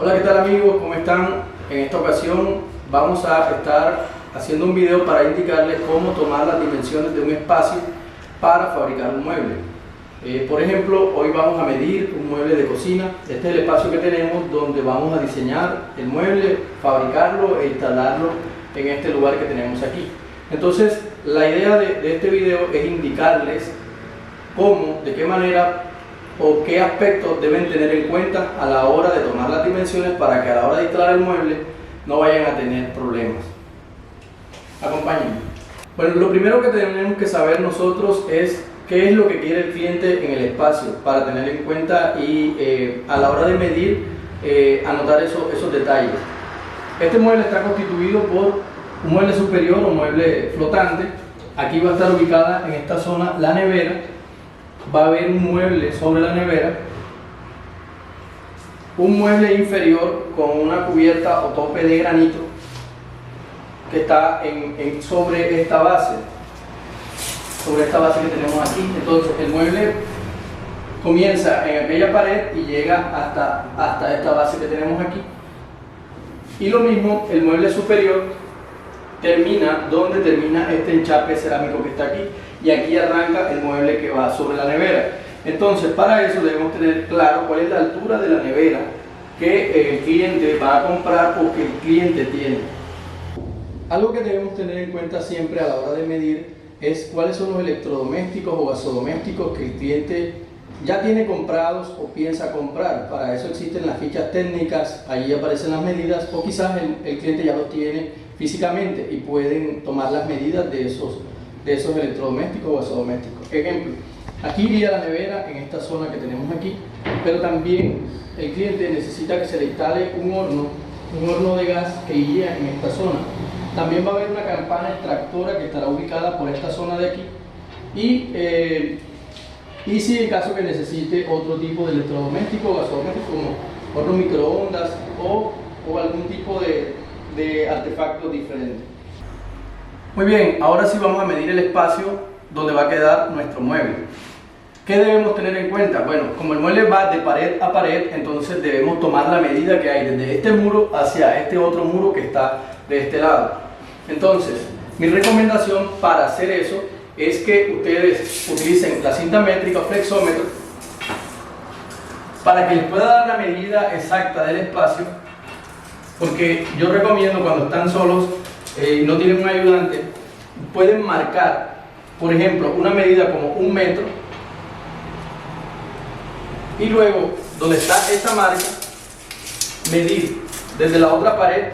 Hola, ¿qué tal amigos? ¿Cómo están? En esta ocasión vamos a estar haciendo un video para indicarles cómo tomar las dimensiones de un espacio para fabricar un mueble. Por ejemplo, hoy vamos a medir un mueble de cocina. Este es el espacio que tenemos donde vamos a diseñar el mueble, fabricarlo e instalarlo en este lugar que tenemos aquí. Entonces, la idea de este video es indicarles cómo, de qué manera o qué aspectos deben tener en cuenta a la hora de tomar las dimensiones para que a la hora de instalar el mueble no vayan a tener problemas. Acompáñenme. Bueno, lo primero que tenemos que saber nosotros es qué es lo que quiere el cliente en el espacio para tener en cuenta y a la hora de medir anotar esos detalles. Este mueble está constituido por un mueble superior o mueble flotante. Aquí va a estar ubicada en esta zona la nevera. Va a haber un mueble sobre la nevera, un mueble inferior con una cubierta o tope de granito que está sobre esta base que tenemos aquí. Entonces el mueble comienza en aquella pared y llega hasta esta base que tenemos aquí, y lo mismo el mueble superior termina donde termina este enchape cerámico que está aquí, y aquí arranca el mueble que va sobre la nevera. Entonces, para eso debemos tener claro cuál es la altura de la nevera que el cliente va a comprar o que el cliente tiene. Algo que debemos tener en cuenta siempre a la hora de medir es cuáles son los electrodomésticos o gasodomésticos que el cliente ya tiene comprados o piensa comprar. Para eso existen las fichas técnicas, allí aparecen las medidas, o quizás el cliente ya los tiene físicamente y pueden tomar las medidas de esos electrodomésticos o gasodomésticos. Ejemplo, aquí iría la nevera en esta zona que tenemos aquí, pero también el cliente necesita que se le instale un horno de gas que iría en esta zona. También va a haber una campana extractora que estará ubicada por esta zona de aquí, y si en caso que necesite otro tipo de electrodoméstico o gasodoméstico como horno microondas o algún tipo de artefacto diferente. Muy bien, ahora sí vamos a medir el espacio donde va a quedar nuestro mueble. ¿Qué debemos tener en cuenta? Bueno, como el mueble va de pared a pared, entonces debemos tomar la medida que hay desde este muro hacia este otro muro que está de este lado. Entonces, mi recomendación para hacer eso es que ustedes utilicen la cinta métrica o flexómetro para que les pueda dar la medida exacta del espacio, porque yo recomiendo cuando están solos y no tienen un ayudante, pueden marcar, por ejemplo, una medida como 1 metro, y luego, donde está esta marca, medir desde la otra pared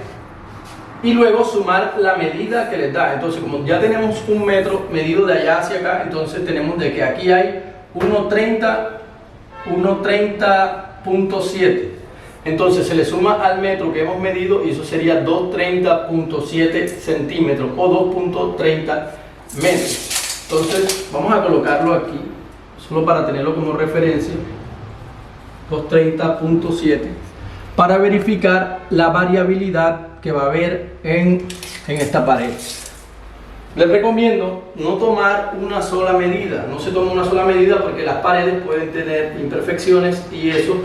y luego sumar la medida que les da. Entonces, como ya tenemos 1 metro medido de allá hacia acá, entonces tenemos de que aquí hay 1.30.7. Entonces se le suma al metro que hemos medido y eso sería 230.7 centímetros o 2.30 metros. Entonces vamos a colocarlo aquí, solo para tenerlo como referencia, 230.7, para verificar la variabilidad que va a haber en esta pared. Les recomiendo no tomar una sola medida. No se toma una sola medida porque las paredes pueden tener imperfecciones y eso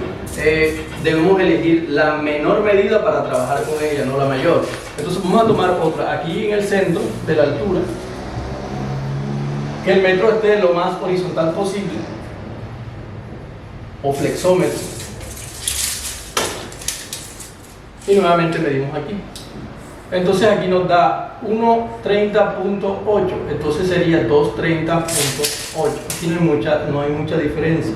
debemos elegir la menor medida para trabajar con ella, no la mayor. Entonces vamos a tomar otra aquí en el centro de la altura, que el metro esté lo más horizontal posible, o flexómetro, y nuevamente medimos aquí. Entonces aquí nos da 1.30.8, entonces sería 2.30.8. Aquí no hay mucha diferencia.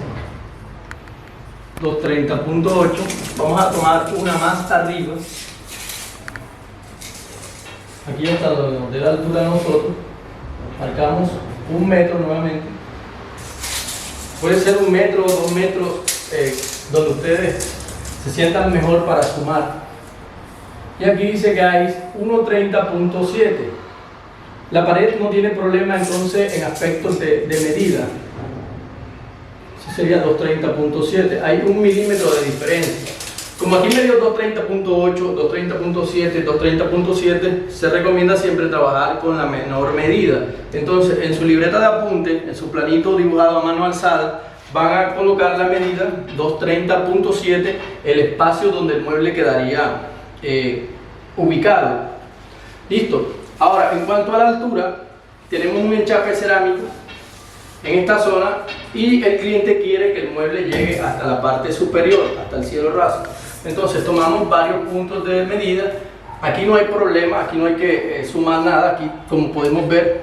2.30.8. Vamos a tomar una más arriba. Aquí hasta donde nos dé la altura de nosotros. Marcamos 1 metro nuevamente. Puede ser 1 metro o 2 metros, donde ustedes se sientan mejor para sumar. Y aquí dice que hay 1.30.7. La pared no tiene problema entonces en aspectos de medida. Eso sería 2.30.7. Hay 1 milímetro de diferencia. Como aquí me dio 2.30.8, 2.30.7, 2.30.7, se recomienda siempre trabajar con la menor medida. Entonces, en su libreta de apunte, en su planito dibujado a mano alzada, van a colocar la medida 230.7, el espacio donde el mueble quedaría ubicado. Listo. Ahora, en cuanto a la altura, tenemos un enchape cerámico en esta zona y el cliente quiere que el mueble llegue hasta la parte superior, hasta el cielo raso. Entonces tomamos varios puntos de medida. Aquí no hay problema, aquí no hay que sumar nada. Aquí, como podemos ver,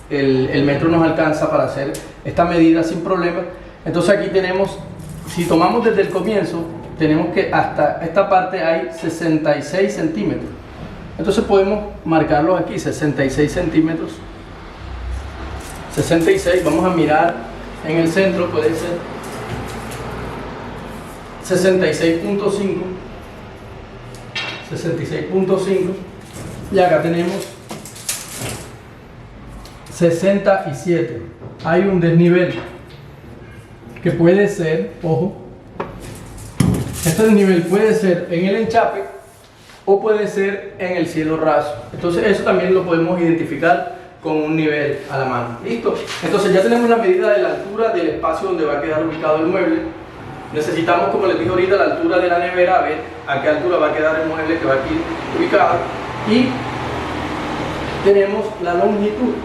el metro nos alcanza para hacer esta medida sin problema. Entonces aquí tenemos, si tomamos desde el comienzo, tenemos que hasta esta parte hay 66 centímetros. Entonces podemos marcarlos aquí, 66 centímetros. 66, vamos a mirar en el centro, puede ser 66.5, 66.5, y acá tenemos 67. Hay un desnivel que puede ser, ojo, este desnivel puede ser en el enchape o puede ser en el cielo raso. Entonces eso también lo podemos identificar con un nivel a la mano. Listo. Entonces ya tenemos la medida de la altura del espacio donde va a quedar ubicado el mueble. Necesitamos, como les dije ahorita, la altura de la nevera, a ver a qué altura va a quedar el mueble que va aquí ubicado. Y tenemos la longitud.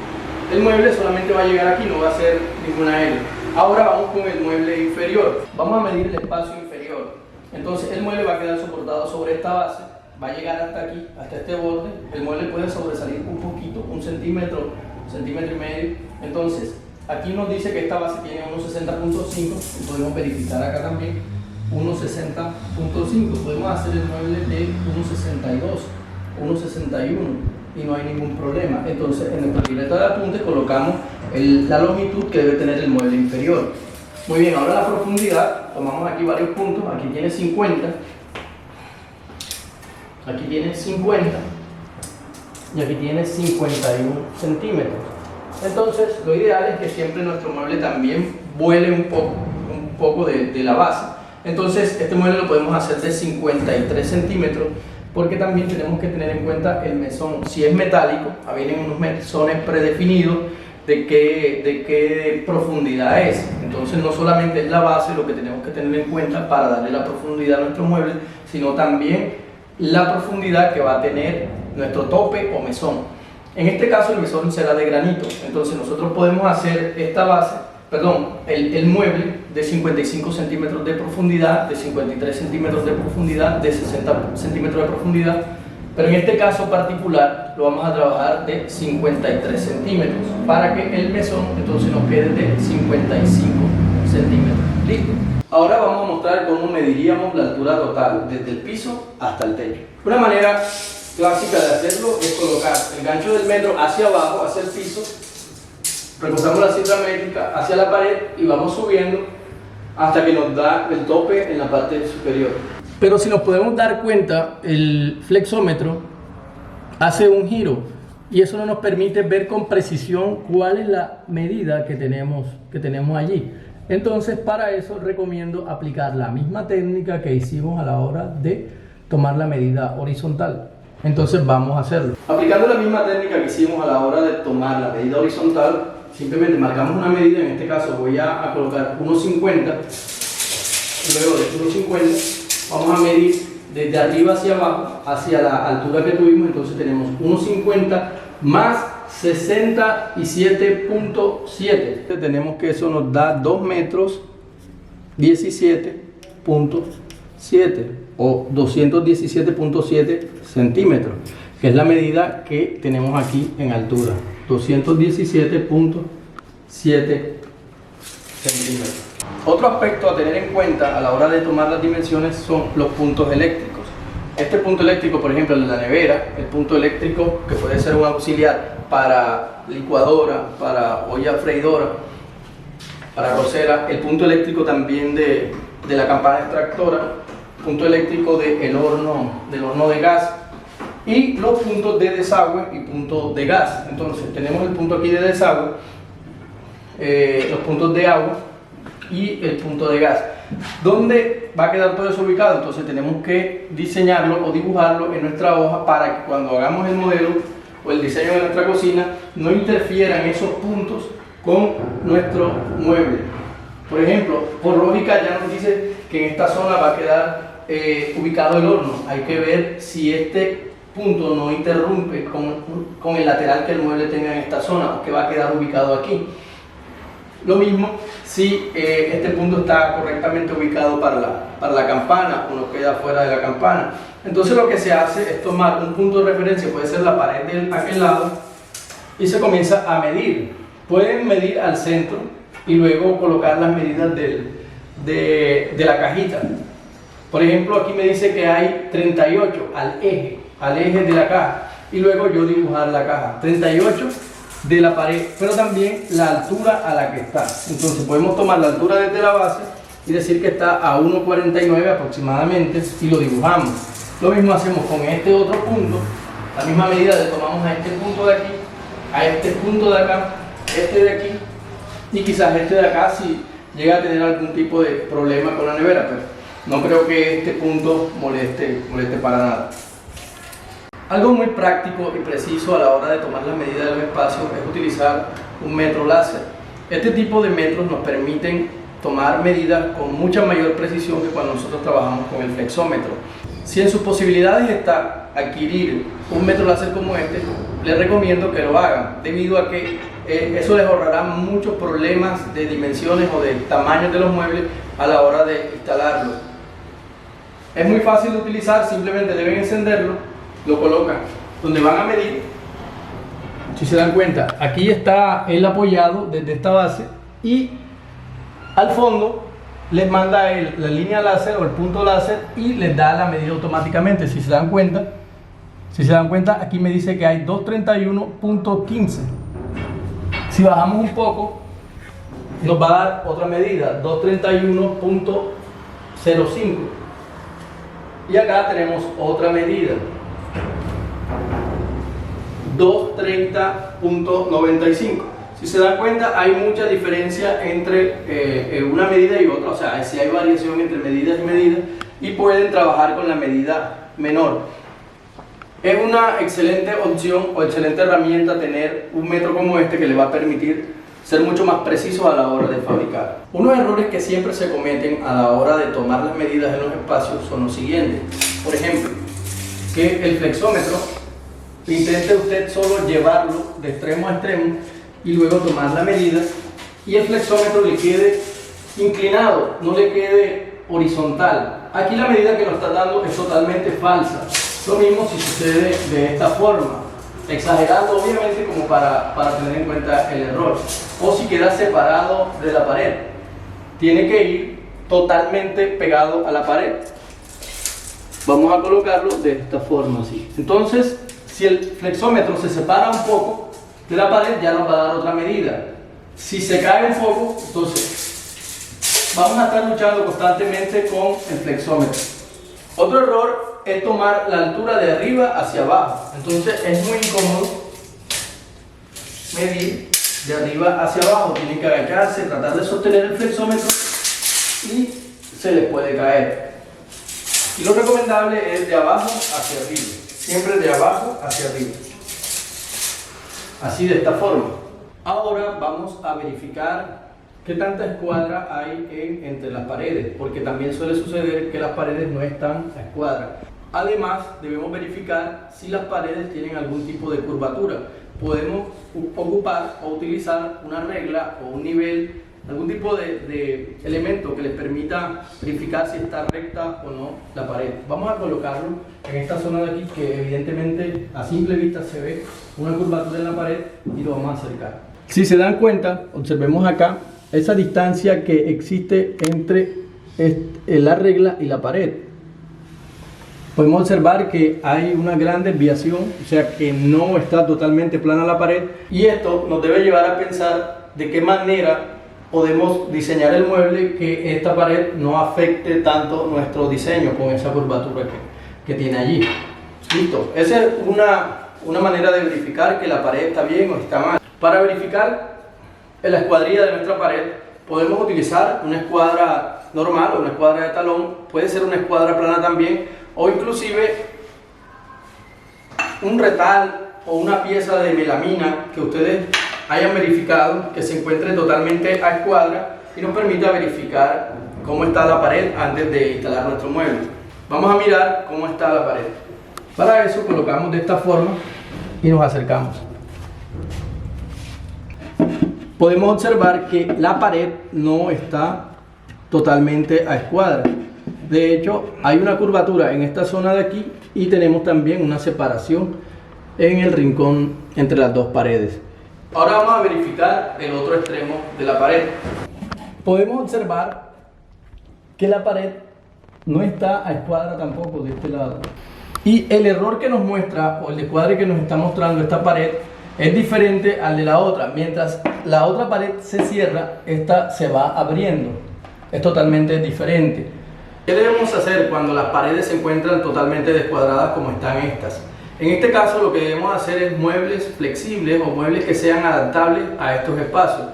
El mueble solamente va a llegar aquí, no va a ser ninguna L. Ahora vamos con el mueble inferior. Vamos a medir el espacio inferior. Entonces el mueble va a quedar soportado sobre esta base, va a llegar hasta aquí, hasta este borde. El mueble puede sobresalir un poquito, un centímetro, centímetro y medio. Entonces aquí nos dice que esta base tiene 1,60.5 y podemos verificar acá también 1,60.5. Podemos hacer el mueble de 1,62, 1,61 y no hay ningún problema. Entonces en nuestra libreta de apuntes colocamos la longitud que debe tener el mueble inferior. Muy bien, ahora la profundidad, tomamos aquí varios puntos. Aquí tiene 50, aquí tiene 50 y aquí tiene 51 centímetros. Entonces lo ideal es que siempre nuestro mueble también vuele un poco de la base. Entonces este mueble lo podemos hacer de 53 centímetros, porque también tenemos que tener en cuenta el mesón. Si es metálico, vienen unos mesones predefinidos de qué profundidad es. Entonces no solamente es la base lo que tenemos que tener en cuenta para darle la profundidad a nuestro mueble, sino también la profundidad que va a tener nuestro tope o mesón. En este caso el mesón será de granito. Entonces nosotros podemos hacer esta base, el mueble de 55 centímetros de profundidad, de 53 centímetros de profundidad, de 60 centímetros de profundidad, pero en este caso particular lo vamos a trabajar de 53 centímetros para que el mesón entonces nos quede de 55 centímetros. ¿Listo? Ahora vamos a mostrar cómo mediríamos la altura total desde el piso hasta el techo. Una manera clásica de hacerlo es colocar el gancho del metro hacia abajo, hacia el piso, recostamos la cinta métrica hacia la pared y vamos subiendo hasta que nos da el tope en la parte superior. Pero si nos podemos dar cuenta, el flexómetro hace un giro y eso no nos permite ver con precisión cuál es la medida que tenemos allí. Entonces para eso recomiendo aplicar la misma técnica que hicimos a la hora de tomar la medida horizontal. Entonces vamos a haluarlo. Aplicando la misma técnica que hicimos a la hora de tomar la medida horizontal, simplemente marcamos una medida. En este caso voy a colocar 1,50. Luego de 1,50 vamos a medir desde arriba hacia abajo, hacia la altura que tuvimos. Entonces tenemos 1,50 más 67.7. Tenemos que eso nos da 2 metros 17.7 o 217.7 centímetros, que es la medida que tenemos aquí en altura, 217.7 centímetros. Otro aspecto a tener en cuenta a la hora de tomar las dimensiones son los puntos eléctricos. Este punto eléctrico, por ejemplo, el de la nevera, el punto eléctrico que puede ser un auxiliar para licuadora, para olla freidora, para arrocera, el punto eléctrico también de la campana extractora, punto eléctrico del horno de gas, y los puntos de desagüe y puntos de gas. Entonces tenemos el punto aquí de desagüe, los puntos de agua y el punto de gas. ¿Dónde va a quedar todo eso ubicado? Entonces tenemos que diseñarlo o dibujarlo en nuestra hoja para que cuando hagamos el modelo o el diseño de nuestra cocina no interfieran esos puntos con nuestro mueble. Por ejemplo, por lógica ya nos dice que en esta zona va a quedar ubicado el horno. Hay que ver si este punto no interrumpe con el lateral que el mueble tenga en esta zona, o que va a quedar ubicado aquí. Lo mismo si este punto está correctamente ubicado para la campana o no queda fuera de la campana. Entonces lo que se hace es tomar un punto de referencia, puede ser la pared de aquel lado, y se comienza a medir. Pueden medir al centro y luego colocar las medidas de la cajita. Por ejemplo, aquí me dice que hay 38 al eje de la caja, y luego yo dibujar la caja 38 de la pared, pero también la altura a la que está. Entonces podemos tomar la altura desde la base y decir que está a 1,49 aproximadamente, y lo dibujamos. Lo mismo hacemos con este otro punto, la misma medida le tomamos a este punto de aquí, a este punto de acá, este de aquí, y quizás este de acá si llega a tener algún tipo de problema con la nevera, pero no creo que este punto moleste para nada. Algo muy práctico y preciso a la hora de tomar las medidas de los espacios es utilizar un metro láser. Este tipo de metros nos permiten tomar medidas con mucha mayor precisión que cuando nosotros trabajamos con el flexómetro. Si en sus posibilidades está adquirir un metro láser como este, les recomiendo que lo hagan, debido a que eso les ahorrará muchos problemas de dimensiones o de tamaños de los muebles a la hora de instalarlo. Es muy fácil de utilizar, simplemente deben encenderlo, lo colocan donde van a medir. Si se dan cuenta, aquí está él apoyado desde esta base, y al fondo les manda la línea láser o el punto láser y les da la medida automáticamente. Si se dan cuenta, aquí me dice que hay 231.15. Si bajamos un poco, nos va a dar otra medida, 231.05. Y acá tenemos otra medida, 230.95. Si se dan cuenta, hay mucha diferencia entre una medida y otra, o sea, si hay variación entre medidas y medidas, y pueden trabajar con la medida menor. Es una excelente opción o excelente herramienta tener un metro como este, que le va a permitir ser mucho más preciso a la hora de fabricar. Unos errores que siempre se cometen a la hora de tomar las medidas en los espacios son los siguientes. Por ejemplo, que el flexómetro intente usted solo llevarlo de extremo a extremo y luego tomar la medida, y el flexómetro le quede inclinado, no le quede horizontal. Aquí la medida que nos está dando es totalmente falsa. Lo mismo si sucede de esta forma, exagerando obviamente como para tener en cuenta el error, o si queda separado de la pared, tiene que ir totalmente pegado a la pared. Vamos a colocarlo de esta forma así. Entonces, si el flexómetro se separa un poco de la pared, ya nos va a dar otra medida. Si se cae un poco, entonces vamos a estar luchando constantemente con el flexómetro. Otro error es tomar la altura de arriba hacia abajo. Entonces es muy incómodo medir de arriba hacia abajo. Tienen que agacharse, tratar de sostener el flexómetro y se les puede caer. Y lo recomendable es de abajo hacia arriba, siempre de abajo hacia arriba, así de esta forma. Ahora vamos a verificar qué tanta escuadra hay entre las paredes, porque también suele suceder que las paredes no están a escuadra. Además, debemos verificar si las paredes tienen algún tipo de curvatura. Podemos ocupar o utilizar una regla o un nivel, algún tipo de elemento que les permita verificar si está recta o no la pared. Vamos a colocarlo en esta zona de aquí, que evidentemente a simple vista se ve una curvatura en la pared, y lo vamos a acercar. Si se dan cuenta, observemos acá esa distancia que existe entre la regla y la pared. Podemos observar que hay una gran desviación, o sea que no está totalmente plana la pared, y esto nos debe llevar a pensar de qué manera podemos diseñar el mueble que esta pared no afecte tanto nuestro diseño con esa curvatura que tiene allí. Listo, esa es una manera de verificar que la pared está bien o está mal. Para verificar la escuadrilla de nuestra pared, podemos utilizar una escuadra normal o una escuadra de talón, puede ser una escuadra plana también, o inclusive un retal o una pieza de melamina que ustedes hayan verificado que se encuentre totalmente a escuadra, y nos permita verificar cómo está la pared antes de instalar nuestro mueble. Vamos a mirar cómo está la pared. Para eso colocamos de esta forma y nos acercamos. Podemos observar que la pared no está totalmente a escuadra. De hecho, hay una curvatura en esta zona de aquí y tenemos también una separación en el rincón entre las dos paredes. Ahora vamos a verificar el otro extremo de la pared. Podemos observar que la pared no está a escuadra tampoco de este lado. Y el error que nos muestra, o el descuadre que nos está mostrando esta pared, es diferente al de la otra. Mientras la otra pared se cierra, esta se va abriendo. Es totalmente diferente. ¿Qué debemos hacer cuando las paredes se encuentran totalmente descuadradas como están estas? En este caso lo que debemos hacer es muebles flexibles o muebles que sean adaptables a estos espacios.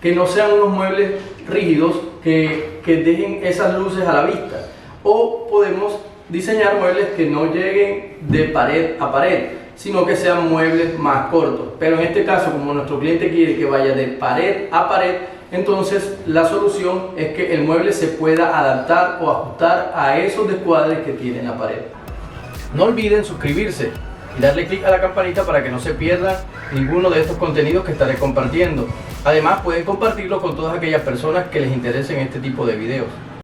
Que no sean unos muebles rígidos que dejen esas luces a la vista. O podemos diseñar muebles que no lleguen de pared a pared, sino que sean muebles más cortos. Pero en este caso, como nuestro cliente quiere que vaya de pared a pared, entonces la solución es que el mueble se pueda adaptar o ajustar a esos descuadres que tiene la pared. No olviden suscribirse y darle clic a la campanita para que no se pierdan ninguno de estos contenidos que estaré compartiendo. Además, pueden compartirlo con todas aquellas personas que les interesen este tipo de videos.